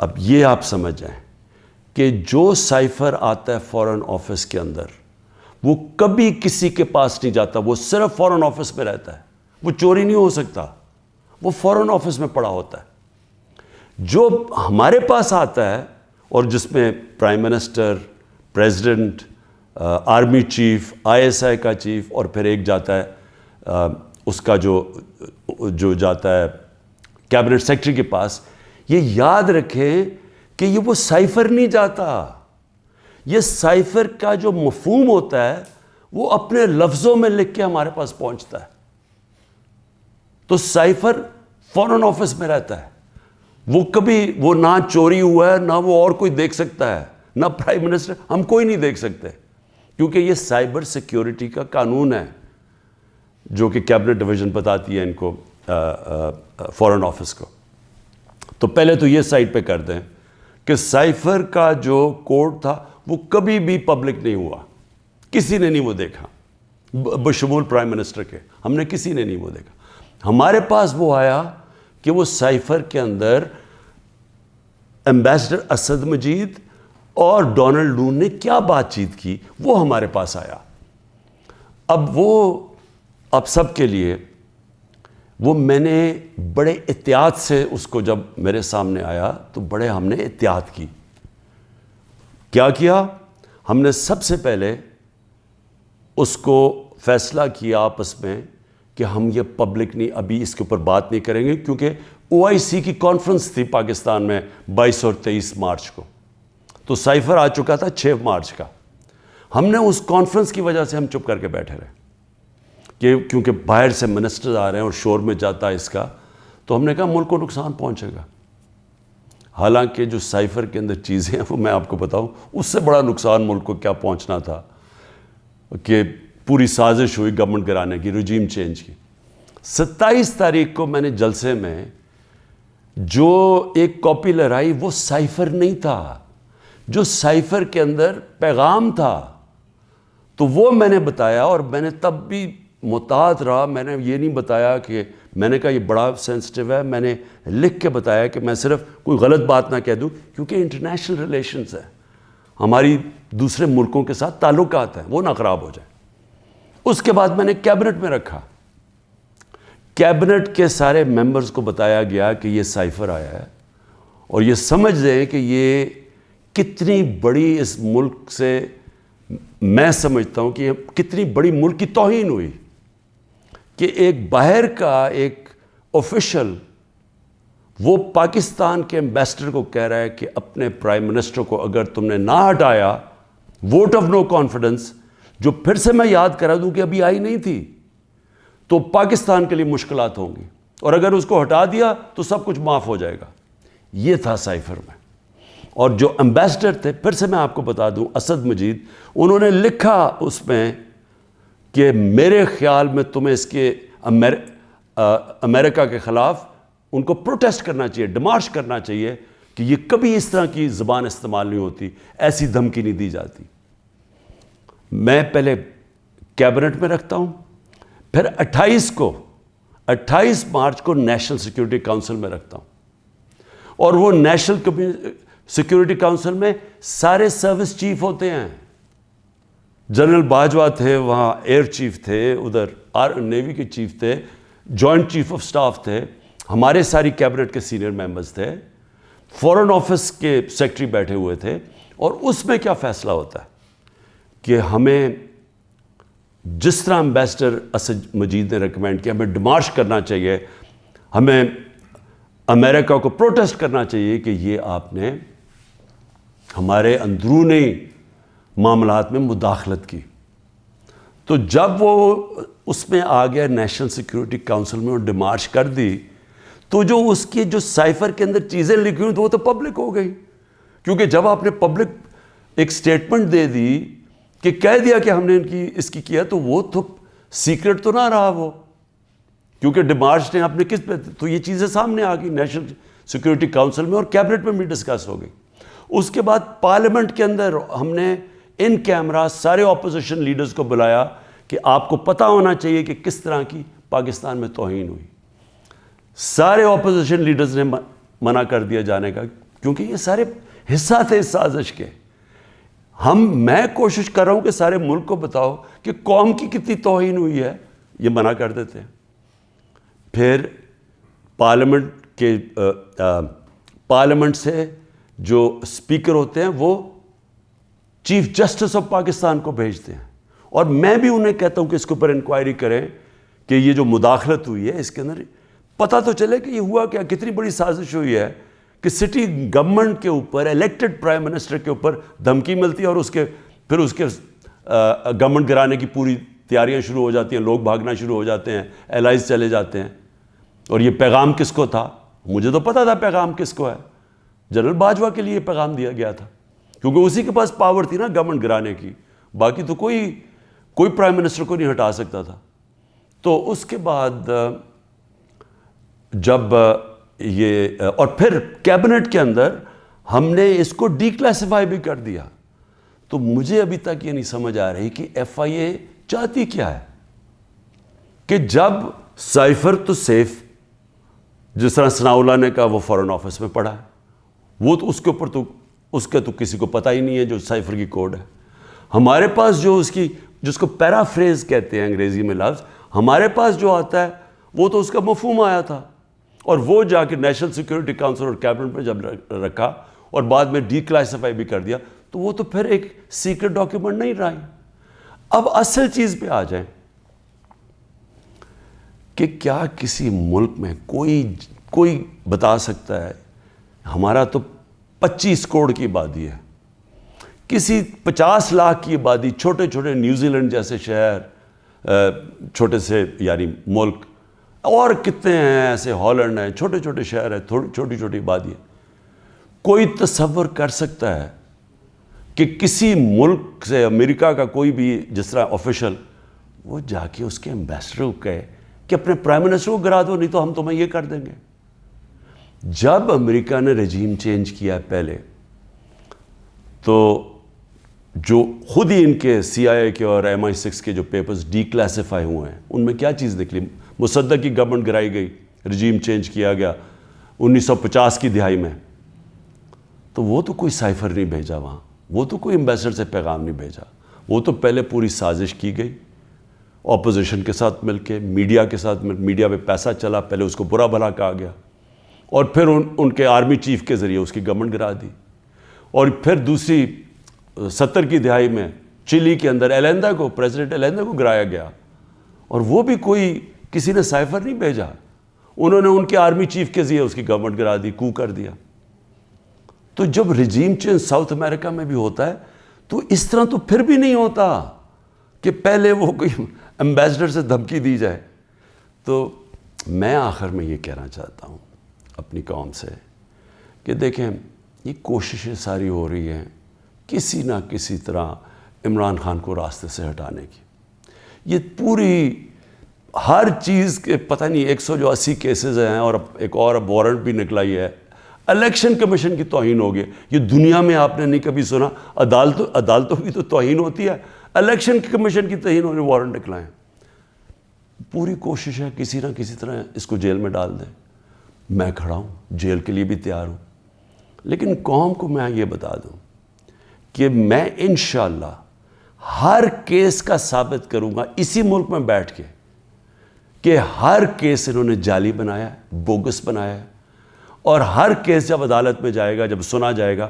اب یہ آپ سمجھ جائیں کہ جو سائفر آتا ہے فورن آفس کے اندر وہ کبھی کسی کے پاس نہیں جاتا, وہ صرف فورن آفس میں رہتا ہے, وہ چوری نہیں ہو سکتا, وہ فورن آفس میں پڑا ہوتا ہے. جو ہمارے پاس آتا ہے اور جس میں prime minister, president, army chief, ISI کا چیف, اور پھر ایک جاتا ہے اس کا جو جاتا ہے کیبنٹ سیکرٹری کے پاس, یہ یاد رکھیں کہ یہ وہ سائفر نہیں جاتا. یہ سائفر کا جو مفہوم ہوتا ہے وہ اپنے لفظوں میں لکھ کے ہمارے پاس پہنچتا ہے. تو سائفر فورن آفس میں رہتا ہے, وہ کبھی وہ نہ چوری ہوا ہے, نہ وہ اور کوئی دیکھ سکتا ہے, نہ پرائم منسٹر, ہم کوئی نہیں دیکھ سکتے, کیونکہ یہ سائبر سیکیورٹی کا قانون ہے جو کہ کیبنٹ ڈویژن بتاتی ہے ان کو, فورن آفس کو. تو پہلے تو یہ سائٹ پہ کر دیں کہ سائفر کا جو کوڈ تھا وہ کبھی بھی پبلک نہیں ہوا, کسی نے نہیں وہ دیکھا, بشمول پرائم منسٹر کے, ہم نے کسی نے نہیں وہ دیکھا. ہمارے پاس وہ آیا کہ وہ سائفر کے اندر ایمبیسڈر اسد مجید اور ڈونلڈ نون نے کیا بات چیت کی, وہ ہمارے پاس آیا. اب سب کے لیے وہ میں نے بڑے احتیاط سے اس کو جب میرے سامنے آیا تو بڑے ہم نے احتیاط کی. کیا کیا ہم نے؟ سب سے پہلے اس کو فیصلہ کیا آپس میں کہ ہم یہ پبلک نہیں, ابھی اس کے اوپر بات نہیں کریں گے, کیونکہ OIC کی کانفرنس تھی پاکستان میں 22 اور 23 مارچ کو, تو سائفر آ چکا تھا 6 مارچ کا. ہم نے اس کانفرنس کی وجہ سے ہم چپ کر کے بیٹھے رہے کہ کیونکہ باہر سے منسٹر آ رہے ہیں اور شور میں جاتا ہے اس کا, تو ہم نے کہا ملک کو نقصان پہنچے گا. حالانکہ جو سائفر کے اندر چیزیں ہیں وہ میں آپ کو بتاؤں, اس سے بڑا نقصان ملک کو کیا پہنچنا تھا کہ پوری سازش ہوئی گورنمنٹ گرانے کی, رجیم چینج کی. 27 تاریخ کو میں نے جلسے میں جو ایک کاپی لہرائی وہ سائفر نہیں تھا, جو سائفر کے اندر پیغام تھا, تو وہ میں نے بتایا. اور میں نے تب بھی محتاط رہا, میں نے یہ نہیں بتایا کہ میں نے کہا یہ بڑا سینسٹیو ہے, میں نے لکھ کے بتایا کہ میں صرف کوئی غلط بات نہ کہہ دوں, کیونکہ انٹرنیشنل ریلیشنز ہیں, ہماری دوسرے ملکوں کے ساتھ تعلقات ہیں, وہ نہ خراب ہو جائیں. اس کے بعد میں نے کیبنٹ میں رکھا, کیبنٹ کے سارے ممبرز کو بتایا گیا کہ یہ سائفر آیا ہے, اور یہ سمجھ لیں کہ یہ کتنی بڑی اس ملک سے, میں سمجھتا ہوں کہ یہ کتنی بڑی ملک کی توہین ہوئی کہ ایک باہر کا ایک آفیشل وہ پاکستان کے ایمبیسڈر کو کہہ رہا ہے کہ اپنے پرائم منسٹر کو اگر تم نے نہ ہٹایا, ووٹ آف نو کانفیڈنس, جو پھر سے میں یاد کرا دوں کہ ابھی آئی نہیں تھی, تو پاکستان کے لیے مشکلات ہوں گی, اور اگر اس کو ہٹا دیا تو سب کچھ معاف ہو جائے گا. یہ تھا سائفر میں. اور جو ایمبیسڈر تھے, پھر سے میں آپ کو بتا دوں, اسد مجید, انہوں نے لکھا اس میں کہ میرے خیال میں تمہیں اس کے امریکہ کے خلاف ان کو پروٹیسٹ کرنا چاہیے, ڈیمارش کرنا چاہیے کہ یہ کبھی اس طرح کی زبان استعمال نہیں ہوتی, ایسی دھمکی نہیں دی جاتی. میں پہلے کیبنٹ میں رکھتا ہوں, پھر 28 مارچ کو نیشنل سیکیورٹی کونسل میں رکھتا ہوں, اور وہ نیشنل سیکیورٹی کونسل میں سارے سروس چیف ہوتے ہیں. جنرل باجوہ تھے وہاں, ایئر چیف تھے ادھر, نیوی کے چیف تھے, جوائنٹ چیف آف سٹاف تھے, ہمارے ساری کیبنٹ کے سینئر ممبرز تھے, فورن آفس کے سیکرٹری بیٹھے ہوئے تھے. اور اس میں کیا فیصلہ ہوتا ہے کہ ہمیں جس طرح ایمبیسڈر اسد مجید نے ریکمینڈ کیا, ہمیں ڈیمارش کرنا چاہیے, ہمیں امریکہ کو پروٹیسٹ کرنا چاہیے کہ یہ آپ نے ہمارے اندرونی معاملات میں مداخلت کی. تو جب وہ اس میں آ گیا نیشنل سیکیورٹی کونسل میں اور ڈیمارش کر دی, تو جو اس کی جو سائفر کے اندر چیزیں لکھی ہوئی تو وہ تو پبلک ہو گئی, کیونکہ جب آپ نے پبلک ایک سٹیٹمنٹ دے دی کہ کہہ دیا کہ ہم نے اس کی کیا, تو وہ تو سیکرٹ تو نہ رہا وہ, کیونکہ ڈیمارش نے اپنے کس پہ, تو یہ چیزیں سامنے آ گئی نیشنل سیکیورٹی کونسل میں, اور کیبنٹ میں بھی ڈسکس ہو گئی. اس کے بعد پارلیمنٹ کے اندر ہم نے ان کیمرہ سارے اپوزیشن لیڈرز کو بلایا کہ آپ کو پتہ ہونا چاہیے کہ کس طرح کی پاکستان میں توہین ہوئی. سارے اپوزیشن لیڈرز نے منع کر دیا جانے کا, کیونکہ یہ سارے حصہ تھے اس سازش کے. میں کوشش کر رہا ہوں کہ سارے ملک کو بتاؤ کہ قوم کی کتنی توہین ہوئی ہے, یہ منع کر دیتے ہیں. پھر پارلیمنٹ سے جو اسپیکر ہوتے ہیں وہ چیف جسٹس آف پاکستان کو بھیجتے ہیں, اور میں بھی انہیں کہتا ہوں کہ اس کے اوپر انکوائری کریں کہ یہ جو مداخلت ہوئی ہے اس کے اندر پتہ تو چلے کہ یہ ہوا کیا, کتنی بڑی سازش ہوئی ہے کہ سٹی گورنمنٹ کے اوپر, الیکٹڈ پرائم منسٹر کے اوپر دھمکی ملتی ہے, اور پھر اس کے گورنمنٹ گرانے کی پوری تیاریاں شروع ہو جاتی ہیں, لوگ بھاگنا شروع ہو جاتے ہیں, الائز چلے جاتے ہیں. اور یہ پیغام کس کو تھا؟ مجھے تو پتہ تھا پیغام کس کو ہے, جنرل باجوہ کے لیے پیغام دیا گیا تھا, کیونکہ اسی کے پاس پاور تھی نا گورنمنٹ گرانے کی, باقی تو کوئی پرائم منسٹر کو نہیں ہٹا سکتا تھا. تو اس کے بعد جب یہ, اور پھر کیبنٹ کے اندر ہم نے اس کو ڈی کلاسیفائی بھی کر دیا. تو مجھے ابھی تک یہ نہیں سمجھ آ رہی کہ ایف آئی اے چاہتی کیا ہے, کہ جب سائفر تو سیف, جس طرح ثناء اللہ نے کہا وہ فارن آفس میں پڑا ہے, وہ تو اس کے اوپر تو اس کا تو کسی کو پتہ ہی نہیں ہے جو سائفر کی کوڈ ہے. ہمارے پاس جو جس کو پیرافریز کہتے ہیں انگریزی میں لفظ, ہمارے پاس جو آتا ہے وہ تو اس کا مفہوم آیا تھا, اور وہ جا کے نیشنل سیکورٹی کاؤنسل اور کیبنٹ میں جب رکھا اور بعد میں ڈی کلاسیفائی بھی کر دیا, تو وہ تو پھر ایک سیکرٹ ڈاکیومنٹ نہیں رہا. اب اصل چیز پہ آ جائیں کہ کیا کسی ملک میں کوئی بتا سکتا ہے, ہمارا تو 25 کروڑ کی آبادی ہے, کسی 50 لاکھ کی آبادی, چھوٹے چھوٹے نیوزی لینڈ جیسے شہر, چھوٹے سے یعنی ملک, اور کتنے ہیں ایسے, ہالینڈ ہیں, چھوٹے چھوٹے شہر ہیں, چھوٹی چھوٹی آبادی ہے. کوئی تصور کر سکتا ہے کہ کسی ملک سے, امریکہ کا کوئی بھی جس طرح آفیشل, وہ جا کے اس کے ایمبیسڈر کو کہے کہ اپنے پرائم منسٹر کو گرا دو, نہیں تو ہم تمہیں یہ کر دیں گے. جب امریکہ نے رجیم چینج کیا پہلے, تو جو خود ہی ان کے سی آئی اے کے اور MI6 کے جو پیپرز ڈی کلاسیفائی ہوئے ہیں, ان میں کیا چیز نکلی؟ مصدق کی گورنمنٹ گرائی گئی, رجیم چینج کیا گیا 1950 کی دہائی میں. تو وہ تو کوئی سائفر نہیں بھیجا وہاں, وہ تو کوئی ایمبیسڈر سے پیغام نہیں بھیجا, وہ تو پہلے پوری سازش کی گئی اپوزیشن کے ساتھ مل کے, میڈیا کے ساتھ میڈیا پہ پیسہ چلا, پہلے اس کو برا بھلا کہا گیا, اور پھر ان کے آرمی چیف کے ذریعے اس کی گورنمنٹ گرا دی. اور پھر دوسری 70 کی دہائی میں چلی کے اندر پریزیڈنٹ ایلیندا کو گرایا گیا, اور وہ بھی کسی نے سائفر نہیں بھیجا, انہوں نے ان کے آرمی چیف کے ذریعے اس کی گورنمنٹ گرا دی, کو کر دیا. تو جب رجیم چینج ساؤتھ امریکہ میں بھی ہوتا ہے تو اس طرح تو پھر بھی نہیں ہوتا کہ پہلے وہ کوئی ایمبیسڈر سے دھمکی دی جائے. تو میں آخر میں یہ کہنا چاہتا ہوں اپنی قوم سے کہ دیکھیں, یہ کوششیں ساری ہو رہی ہیں کسی نہ کسی طرح عمران خان کو راستے سے ہٹانے کی. یہ پوری ہر چیز کے پتہ نہیں 180 کیسز ہیں, اور ایک اور وارنٹ بھی نکلا ہی ہے. الیکشن کمیشن کی توہین ہو گئی, یہ دنیا میں آپ نے نہیں کبھی سنا. عدالتوں کی تو توہین ہوتی ہے, الیکشن کمیشن کی توہین ہونے وارنٹ نکلائیں. پوری کوشش ہے کسی نہ کسی طرح اس کو جیل میں ڈال دیں. میں کھڑا ہوں, جیل کے لیے بھی تیار ہوں, لیکن قوم کو میں یہ بتا دوں کہ میں انشاءاللہ ہر کیس کا ثابت کروں گا اسی ملک میں بیٹھ کے کہ ہر کیس انہوں نے جعلی بنایا ہے, بوگس بنایا ہے, اور ہر کیس جب عدالت میں جائے گا, جب سنا جائے گا,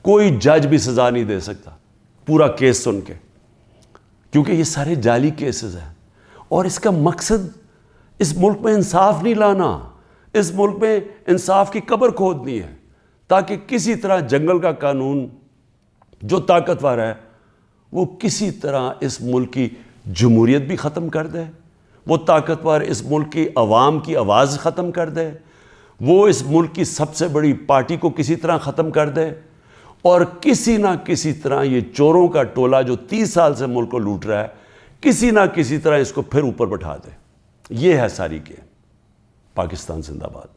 کوئی جج بھی سزا نہیں دے سکتا پورا کیس سن کے, کیونکہ یہ سارے جعلی کیسز ہیں. اور اس کا مقصد اس ملک میں انصاف نہیں لانا, اس ملک میں انصاف کی قبر کھودنی ہے, تاکہ کسی طرح جنگل کا قانون جو طاقتور ہے وہ کسی طرح اس ملک کی جمہوریت بھی ختم کر دے, وہ طاقتور اس ملک کی عوام کی آواز ختم کر دے, وہ اس ملک کی سب سے بڑی پارٹی کو کسی طرح ختم کر دے, اور کسی نہ کسی طرح یہ چوروں کا ٹولہ جو 30 سال سے ملک کو لوٹ رہا ہے, کسی نہ کسی طرح اس کو پھر اوپر بٹھا دے. یہ ہے ساری گیم. پاکستان زندہ باد.